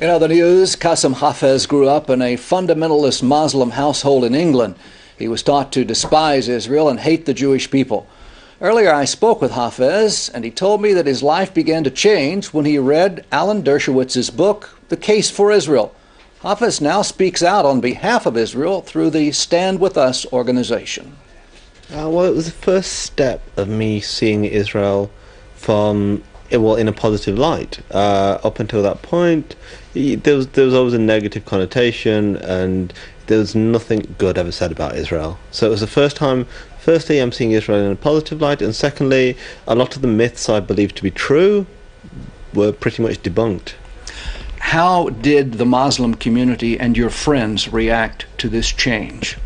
In other news, Kasim Hafeez grew up in a fundamentalist Muslim household in England. He was taught to despise Israel and hate the Jewish people. Earlier I spoke with Hafeez, and he told me that his life began to change when he read Alan Dershowitz's book, The Case for Israel. Hafeez now speaks out on behalf of Israel through the Stand With Us organization. Well, it was the first step of me seeing Israel in a positive light. Up until that point, there was always a negative connotation, and there was nothing good ever said about Israel. So it was the first time. Firstly, I'm seeing Israel in a positive light, and secondly, a lot of the myths I believed to be true were pretty much debunked. How did the Muslim community and your friends react to this change?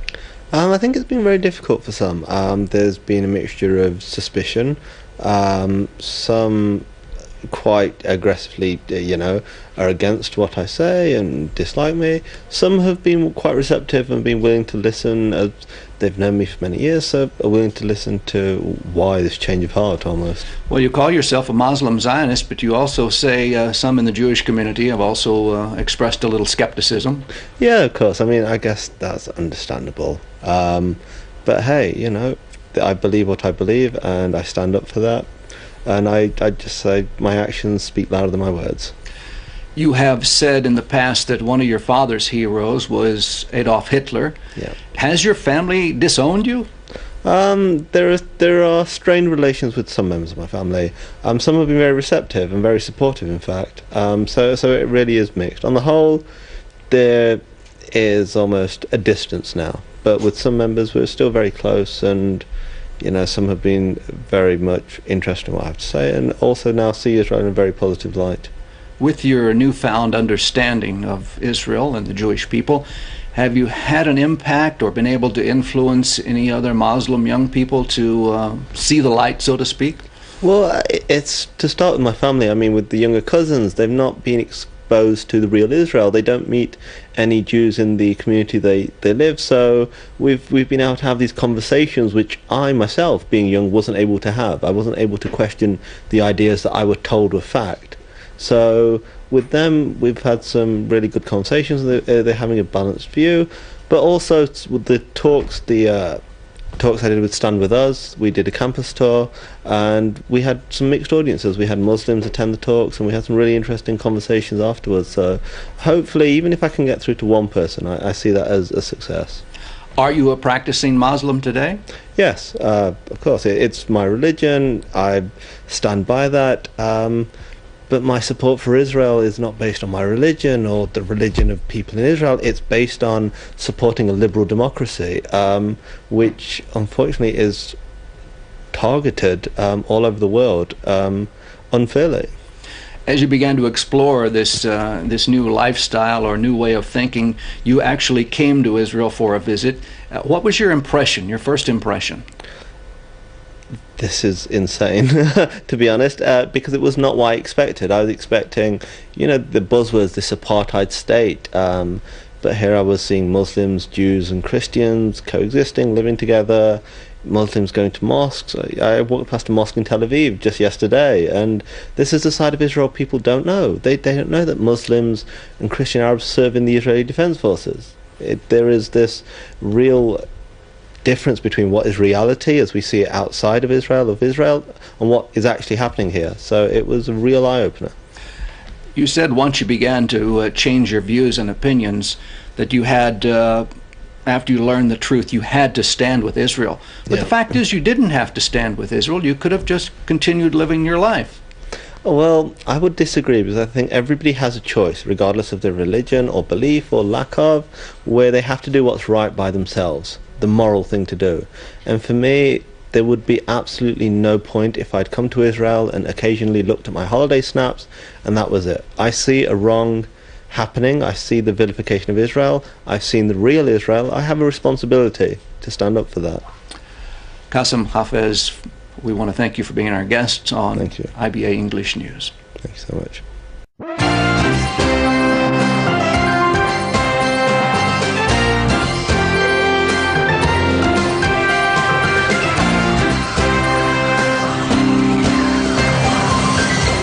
I think it's been very difficult for some. There's been a mixture of suspicion. Some quite aggressively, are against what I say and dislike me. Some have been quite receptive and been willing to listen, as they've known me for many years, so are willing to listen to why this change of heart almost. Well, you call yourself a Muslim Zionist, but you also say some in the Jewish community have also expressed a little skepticism. Yeah, of course. I mean, I guess that's understandable. But hey, I believe what I believe, and I stand up for that. And I just say my actions speak louder than my words. You have said in the past that one of your father's heroes was Adolf Hitler. Yeah. Has your family disowned you? There are strained relations with some members of my family. Some have been very receptive and very supportive, in fact. So it really is mixed. On the whole, there is almost a distance now. But with some members, we're still very close, and some have been very much interested in what I have to say, and also now see Israel in a very positive light. With your newfound understanding of Israel and the Jewish people, have you had an impact or been able to influence any other Muslim young people to see the light, so to speak? Well, it's to start with my family. I mean, with the younger cousins, they've not been exposed to the real Israel. They don't meet any Jews in the community they live, so we've been able to have these conversations which I myself, being young, wasn't able to have. I wasn't able to question the ideas that I was told were fact. So with them, we've had some really good conversations. They're having a balanced view, but also with the talks I did with StandWithUs, we did a campus tour, and we had some mixed audiences. We had Muslims attend the talks, and we had some really interesting conversations afterwards. So hopefully, even if I can get through to one person, I see that as a success. Are you a practicing Muslim today? Yes, of course. It's my religion. I stand by that. But my support for Israel is not based on my religion or the religion of people in Israel. It's based on supporting a liberal democracy, which unfortunately is targeted all over the world unfairly. As you began to explore this new lifestyle or new way of thinking, you actually came to Israel for a visit. What was your impression, your first impression? This is insane, to be honest, because it was not what I expected. I was expecting, the buzzwords, this apartheid state, but here I was seeing Muslims, Jews and Christians coexisting, living together, Muslims going to mosques. I walked past a mosque in Tel Aviv just yesterday, and this is the side of Israel people don't know. They don't know that Muslims and Christian Arabs serve in the Israeli Defense Forces. There is this real difference between what is reality as we see it outside of Israel, and what is actually happening here. So it was a real eye-opener. You said once you began to change your views and opinions that you had, after you learned the truth, you had to stand with Israel. But the fact is you didn't have to stand with Israel. You could have just continued living your life. Well, I would disagree, because I think everybody has a choice, regardless of their religion or belief or lack of, where they have to do what's right by themselves, the moral thing to do. And for me, there would be absolutely no point if I'd come to Israel and occasionally looked at my holiday snaps and that was it. I see a wrong happening. I see the vilification of Israel. I've seen the real Israel. I have a responsibility to stand up for that. Kasim Hafeez, we want to thank you for being our guest on Thank you. IBA English News. Thank you so much.